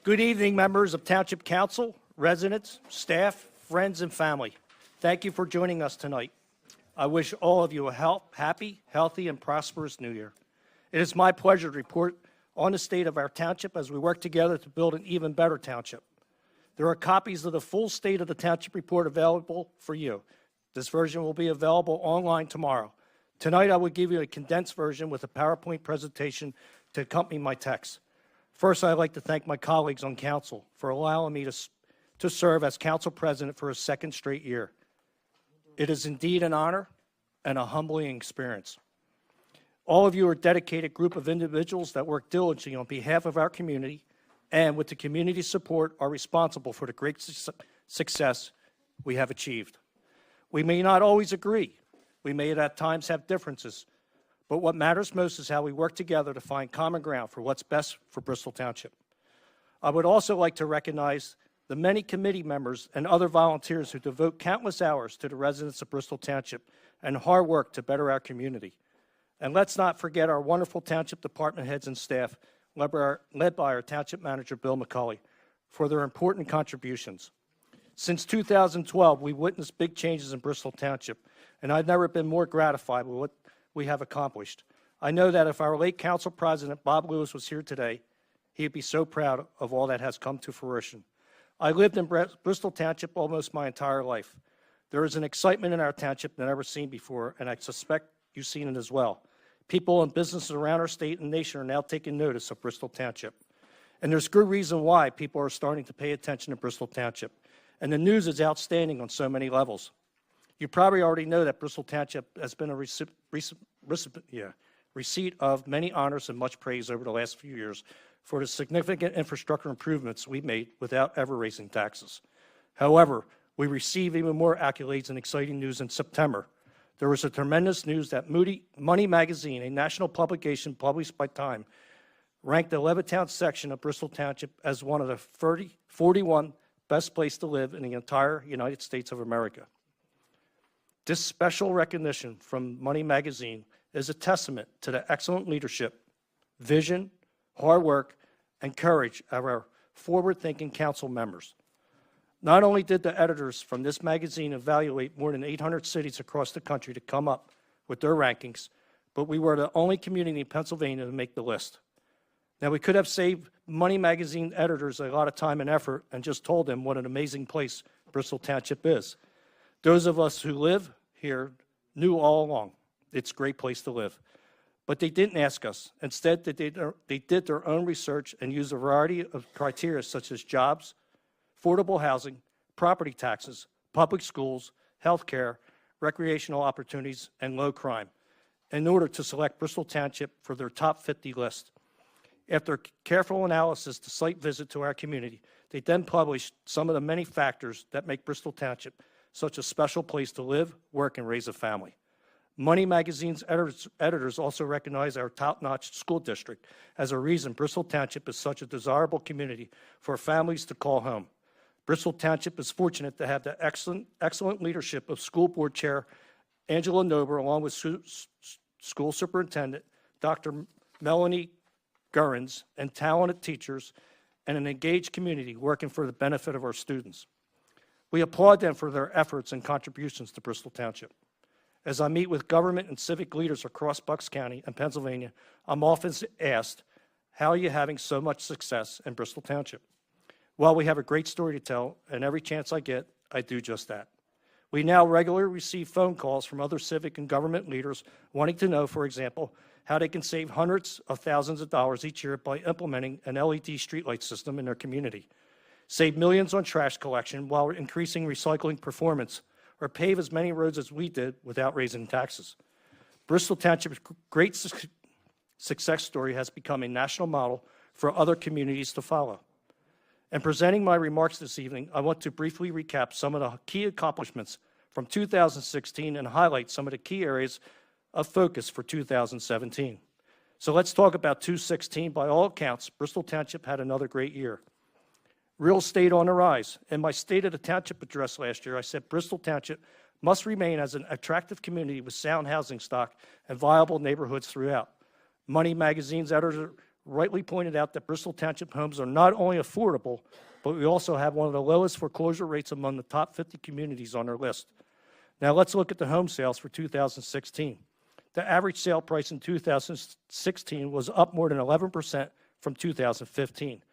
Good evening, members of Township Council, residents, staff, friends, and family. Thank you for joining us tonight. I wish all of you a happy, healthy, and prosperous New Year. It is my pleasure to report on the state of our township as we work together to build an even better township. There are copies of the full State of the Township report available for you. This version will be available online tomorrow. Tonight, I will give you a condensed version with a PowerPoint presentation to accompany my text. First, I'd like to thank my colleagues on council for allowing me to serve as council president for a second straight year. It is indeed an honor and a humbling experience. All of you are a dedicated group of individuals that work diligently on behalf of our community and with the community support are responsible for the great success we have achieved. We may not always agree. We may at times have differences, but what matters most is how we work together to find common ground for what's best for Bristol Township. I would also like to recognize the many committee members and other volunteers who devote countless hours to the residents of Bristol Township and hard work to better our community. And let's not forget our wonderful township department heads and staff, led by our township manager, Bill McCulley, for their important contributions. Since 2012, we've witnessed big changes in Bristol Township, and I've never been more gratified with what we have accomplished. I know that if our late council president, Bob Lewis, was here today, he'd be so proud of all that has come to fruition. I lived in Bristol Township almost my entire life. There is an excitement in our township that I've never seen before, and I suspect you've seen it as well. People and businesses around our state and nation are now taking notice of Bristol Township. And there's good reason why people are starting to pay attention to Bristol Township. And the news is outstanding on so many levels. You probably already know that Bristol Township has been a receipt of many honors and much praise over the last few years for the significant infrastructure improvements we've made without ever raising taxes. However, we received even more accolades and exciting news in September. There was a tremendous news that Money Magazine, a national publication published by Time, ranked the Levittown section of Bristol Township as one of the 41 best places to live in the entire United States of America. This special recognition from Money Magazine is a testament to the excellent leadership, vision, hard work, and courage of our forward-thinking council members. Not only did the editors from this magazine evaluate more than 800 cities across the country to come up with their rankings, but we were the only community in Pennsylvania to make the list. Now, we could have saved Money Magazine editors a lot of time and effort and just told them what an amazing place Bristol Township is. Those of us who live here knew all along it's a great place to live. But they didn't ask us. Instead, they did their own research and used a variety of criteria such as jobs, affordable housing, property taxes, public schools, health care, recreational opportunities, and low crime in order to select Bristol Township for their top 50 list. After careful analysis, the site visit to our community, they then published some of the many factors that make Bristol Township such a special place to live, work, and raise a family. Money Magazine's editors also recognize our top-notch school district as a reason Bristol Township is such a desirable community for families to call home. Bristol Township is fortunate to have the excellent leadership of School Board Chair Angela Nober, along with School Superintendent Dr. Melanie Gurrens, and talented teachers, and an engaged community working for the benefit of our students. We applaud them for their efforts and contributions to Bristol Township. As I meet with government and civic leaders across Bucks County and Pennsylvania, I'm often asked, how are you having so much success in Bristol Township? Well, we have a great story to tell, and every chance I get, I do just that. We now regularly receive phone calls from other civic and government leaders wanting to know, for example, how they can save hundreds of thousands of dollars each year by implementing an LED streetlight system in their community, save millions on trash collection while increasing recycling performance, or pave as many roads as we did without raising taxes. Bristol Township's great success story has become a national model for other communities to follow. In presenting my remarks this evening, I want to briefly recap some of the key accomplishments from 2016 and highlight some of the key areas of focus for 2017. So let's talk about 2016. By all accounts, Bristol Township had another great year. Real estate on the rise. In my State of the Township address last year, I said Bristol Township must remain as an attractive community with sound housing stock and viable neighborhoods throughout. Money Magazine's editors rightly pointed out that Bristol Township homes are not only affordable, but we also have one of the lowest foreclosure rates among the top 50 communities on our list. Now let's look at the home sales for 2016. The average sale price in 2016 was up more than 11% from 2015.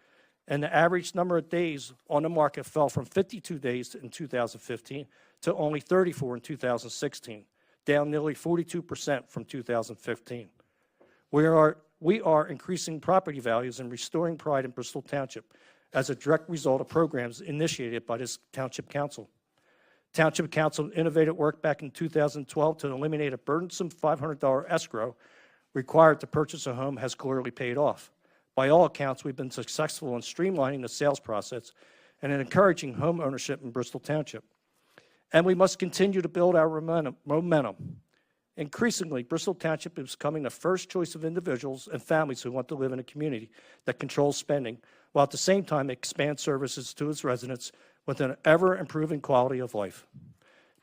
And the average number of days on the market fell from 52 days in 2015 to only 34 in 2016, down nearly 42% from 2015. We are increasing property values and restoring pride in Bristol Township as a direct result of programs initiated by this Township Council. Township Council innovated work back in 2012 to eliminate a burdensome $500 escrow required to purchase a home has clearly paid off. By all accounts, we've been successful in streamlining the sales process and in encouraging home ownership in Bristol Township. And we must continue to build our momentum. Increasingly, Bristol Township is becoming the first choice of individuals and families who want to live in a community that controls spending, while at the same time expands services to its residents with an ever-improving quality of life.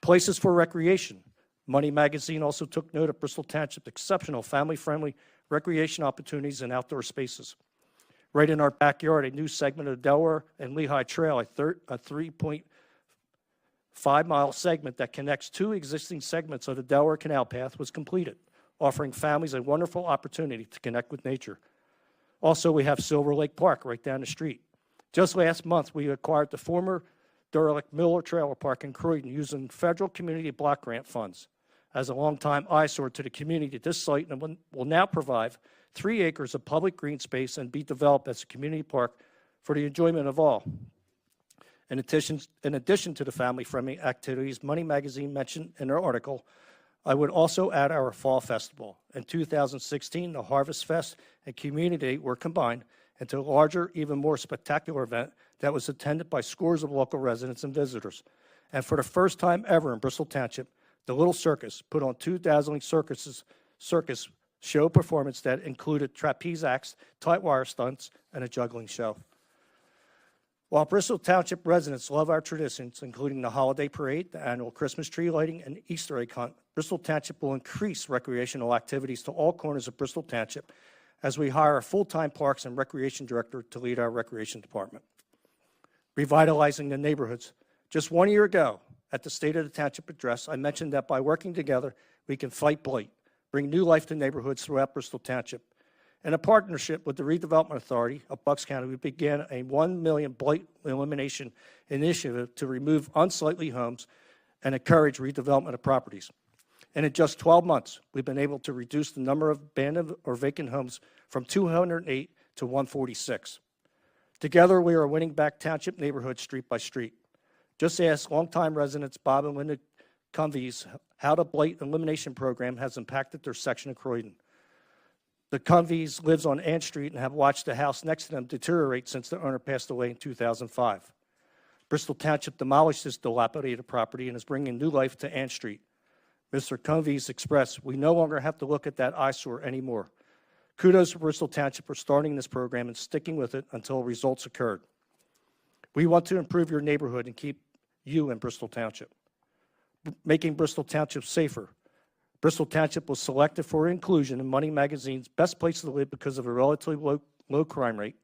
Places for recreation. Money Magazine also took note of Bristol Township's exceptional family-friendly recreation opportunities and outdoor spaces. Right in our backyard, a new segment of the Delaware and Lehigh Trail, a 3.5-mile segment that connects two existing segments of the Delaware Canal Path, was completed, offering families a wonderful opportunity to connect with nature. Also, we have Silver Lake Park right down the street. Just last month, we acquired the former derelict Miller Trailer Park in Croydon using federal community block grant funds. As a longtime eyesore to the community, this site will now provide 3 acres of public green space and be developed as a community park for the enjoyment of all. In addition to the family-friendly activities Money Magazine mentioned in their article, I would also add our Fall Festival. In 2016, the Harvest Fest and Community Day were combined into a larger, even more spectacular event that was attended by scores of local residents and visitors. And for the first time ever in Bristol Township, the Little Circus put on 2 dazzling circus show performance that included trapeze acts, tight wire stunts, and a juggling show. While Bristol Township residents love our traditions, including the holiday parade, the annual Christmas tree lighting, and Easter egg hunt, Bristol Township will increase recreational activities to all corners of Bristol Township as we hire a full-time parks and recreation director to lead our recreation department. Revitalizing the neighborhoods. Just 1 year ago, at the State of the Township address, I mentioned that by working together, we can fight blight, bring new life to neighborhoods throughout Bristol Township. In a partnership with the Redevelopment Authority of Bucks County, we began a $1 million blight elimination initiative to remove unsightly homes and encourage redevelopment of properties. And in just 12 months, we've been able to reduce the number of abandoned or vacant homes from 208 to 146. Together, we are winning back township neighborhoods street by street. Just ask longtime residents Bob and Linda Cumvies how the blight elimination program has impacted their section of Croydon. The Cumvies lives on Ann Street and have watched the house next to them deteriorate since the owner passed away in 2005. Bristol Township demolished this dilapidated property and is bringing new life to Ann Street. Mr. Cumvies expressed, "We no longer have to look at that eyesore anymore." Kudos to Bristol Township for starting this program and sticking with it until results occurred. We want to improve your neighborhood and keep you in Bristol Township. Making Bristol Township safer. Bristol Township was selected for inclusion in Money Magazine's Best Place to Live because of a relatively low crime rate.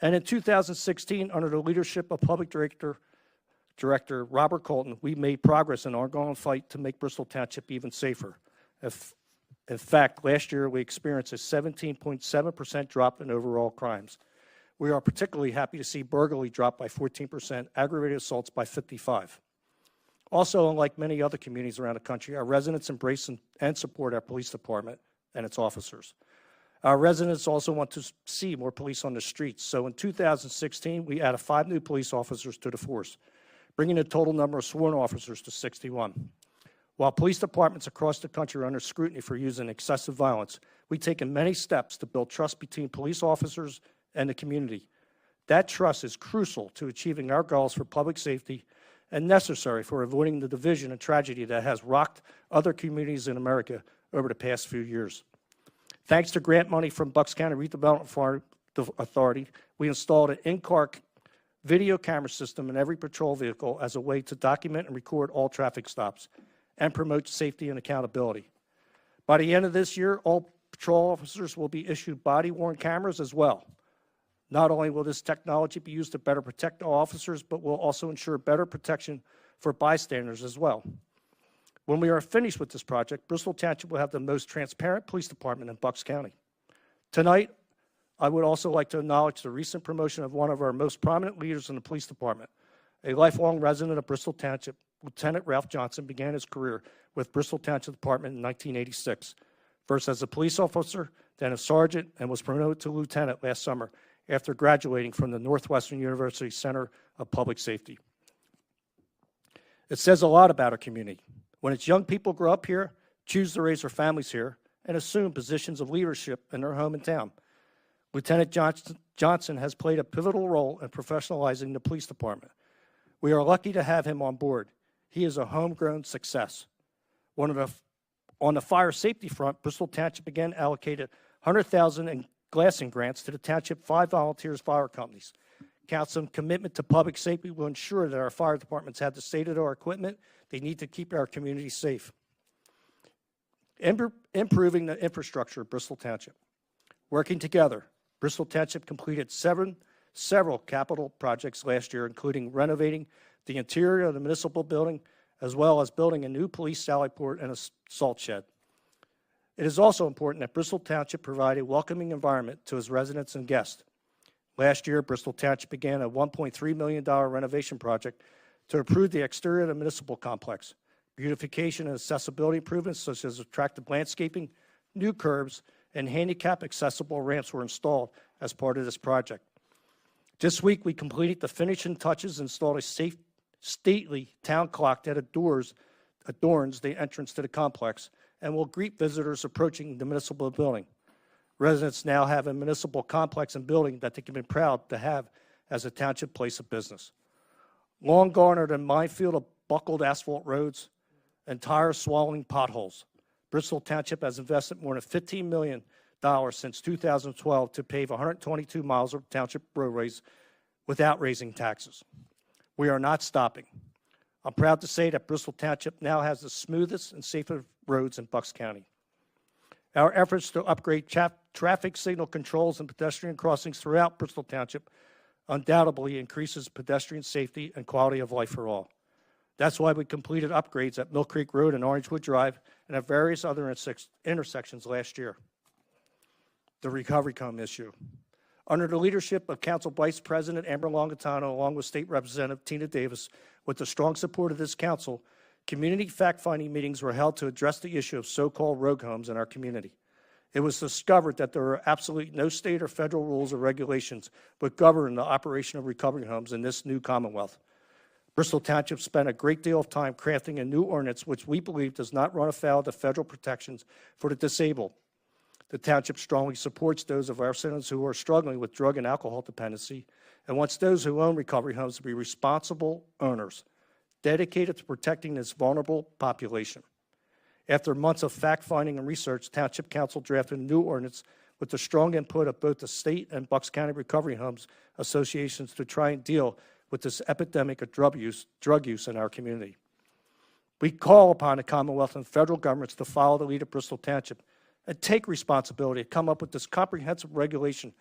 And in 2016, under the leadership of Public Director Robert Colton, we made progress in our ongoing fight to make Bristol Township even safer. In fact, last year we experienced a 17.7% drop in overall crimes. We are particularly happy to see burglary drop by 14%, aggravated assaults by 55%. Also, unlike many other communities around the country, our residents embrace and support our police department and its officers. Our residents also want to see more police on the streets. So in 2016, we added 5 new police officers to the force, bringing the total number of sworn officers to 61. While police departments across the country are under scrutiny for using excessive violence, we've taken many steps to build trust between police officers and the community. That trust is crucial to achieving our goals for public safety and necessary for avoiding the division and tragedy that has rocked other communities in America over the past few years. Thanks to grant money from Bucks County Redevelopment Authority, we installed an in-car video camera system in every patrol vehicle as a way to document and record all traffic stops and promote safety and accountability. By the end of this year, all patrol officers will be issued body-worn cameras as well. Not only will this technology be used to better protect our officers, but will also ensure better protection for bystanders as well. When we are finished with this project, Bristol Township will have the most transparent police department in Bucks County. Tonight, I would also like to acknowledge the recent promotion of one of our most prominent leaders in the police department. A lifelong resident of Bristol Township, Lieutenant Ralph Johnson began his career with Bristol Township Department in 1986, first as a police officer, then a sergeant, and was promoted to lieutenant last summer after graduating from the Northwestern University Center of Public Safety. It says a lot about our community when its young people grow up here, choose to raise their families here, and assume positions of leadership in their home and town. Lieutenant Johnson has played a pivotal role in professionalizing the police department. We are lucky to have him on board. He is a homegrown success. On the fire safety front, Bristol Township again allocated $100,000 in glassing grants to the Township 5 volunteers fire companies. Council's commitment to public safety will ensure that our fire departments have the state-of-the-art equipment they need to keep our community safe. Improving the infrastructure of Bristol Township. Working together, Bristol Township completed several capital projects last year, including renovating the interior of the municipal building, as well as building a new police sally port and a salt shed. It is also important that Bristol Township provide a welcoming environment to its residents and guests. Last year, Bristol Township began a $1.3 million renovation project to improve the exterior of the municipal complex. Beautification and accessibility improvements such as attractive landscaping, new curbs, and handicap-accessible ramps were installed as part of this project. This week, we completed the finishing touches and installed a safe, stately town clock that adorns the entrance to the complex and will greet visitors approaching the municipal building. Residents now have a municipal complex and building that they can be proud to have as a township place of business. Long gone are the minefield of buckled asphalt roads and tire-swallowing potholes. Bristol Township has invested more than $15 million since 2012 to pave 122 miles of township roadways without raising taxes. We are not stopping. I'm proud to say that Bristol Township now has the smoothest and safest roads in Bucks County. Our efforts to upgrade traffic signal controls and pedestrian crossings throughout Bristol Township undoubtedly increases pedestrian safety and quality of life for all. That's why we completed upgrades at Mill Creek Road and Orangewood Drive and at various other intersections last year. The recovery home issue. Under the leadership of Council Vice President Amber Longatano, along with State Representative Tina Davis, with the strong support of this council, community fact-finding meetings were held to address the issue of so-called rogue homes in our community. It was discovered that there are absolutely no state or federal rules or regulations that govern the operation of recovery homes in this new Commonwealth. Bristol Township spent a great deal of time crafting a new ordinance which we believe does not run afoul of the federal protections for the disabled. The Township strongly supports those of our citizens who are struggling with drug and alcohol dependency and wants those who own recovery homes to be responsible owners, dedicated to protecting this vulnerable population. After months of fact-finding and research, Township Council drafted a new ordinance with the strong input of both the state and Bucks County Recovery Homes Associations to try and deal with this epidemic of drug use in our community. We call upon the Commonwealth and federal governments to follow the lead of Bristol Township and take responsibility to come up with this comprehensive regulation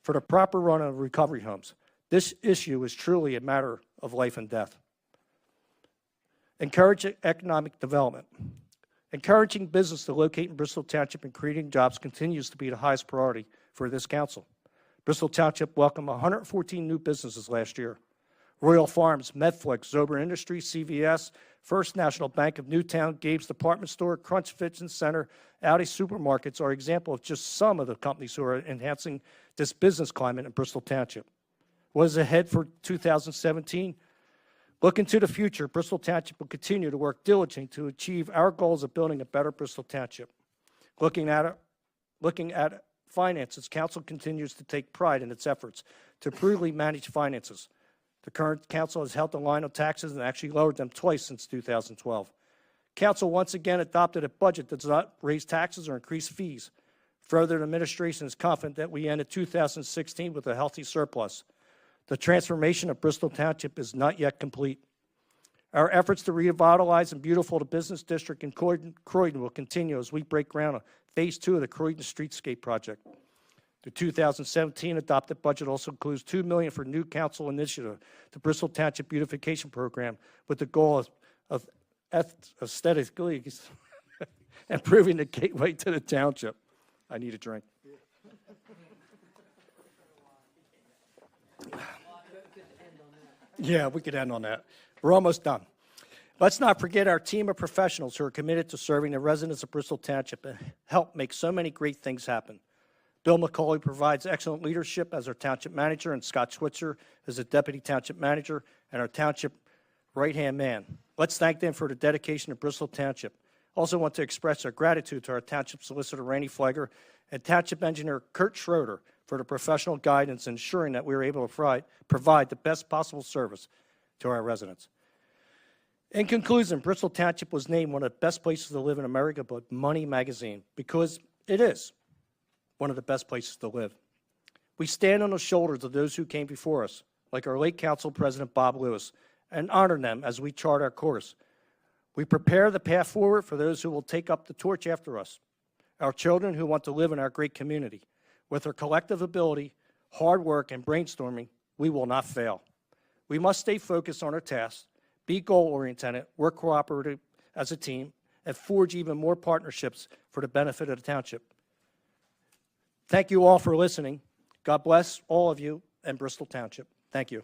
for the proper run of recovery homes. This issue is truly a matter of life and death. Encourage economic development. Encouraging business to locate in Bristol Township and creating jobs continues to be the highest priority for this council. Bristol Township welcomed 114 new businesses last year. Royal Farms, Medflex, Zober Industries, CVS, First National Bank of Newtown, Gabe's Department Store, Crunch Fitness Center, Audi Supermarkets are examples of just some of the companies who are enhancing this business climate in Bristol Township. What is ahead for 2017? Looking to the future, Bristol Township will continue to work diligently to achieve our goals of building a better Bristol Township. Looking at finances, Council continues to take pride in its efforts to prudently manage finances. The current Council has held the line on taxes and actually lowered them twice since 2012. Council once again adopted a budget that does not raise taxes or increase fees. Further, the administration is confident that we ended 2016 with a healthy surplus. The transformation of Bristol Township is not yet complete. Our efforts to revitalize and beautify the business district in Croydon will continue as we break ground on Phase 2 of the Croydon Streetscape project. The 2017 adopted budget also includes $2 million for new council initiative, the Bristol Township Beautification Program, with the goal of aesthetically improving the gateway to the township. I need a drink. Yeah, we could end on that. We're almost done. Let's not forget our team of professionals who are committed to serving the residents of Bristol Township and help make so many great things happen. Bill McCauley provides excellent leadership as our township manager, and Scott Switzer is a deputy township manager and our township right-hand man. Let's thank them for the dedication to Bristol Township. Also want to express our gratitude to our township solicitor, Randy Flagler, and township engineer, Kurt Schroeder, for the professional guidance ensuring that we are able to provide the best possible service to our residents. In conclusion, Bristol Township was named one of the best places to live in America by Money Magazine because it is one of the best places to live. We stand on the shoulders of those who came before us, like our late Council President Bob Lewis, and honor them as we chart our course. We prepare the path forward for those who will take up the torch after us, our children who want to live in our great community. With our collective ability, hard work, and brainstorming, we will not fail. We must stay focused on our tasks, be goal-oriented, work cooperative as a team, and forge even more partnerships for the benefit of the township. Thank you all for listening. God bless all of you and Bristol Township. Thank you.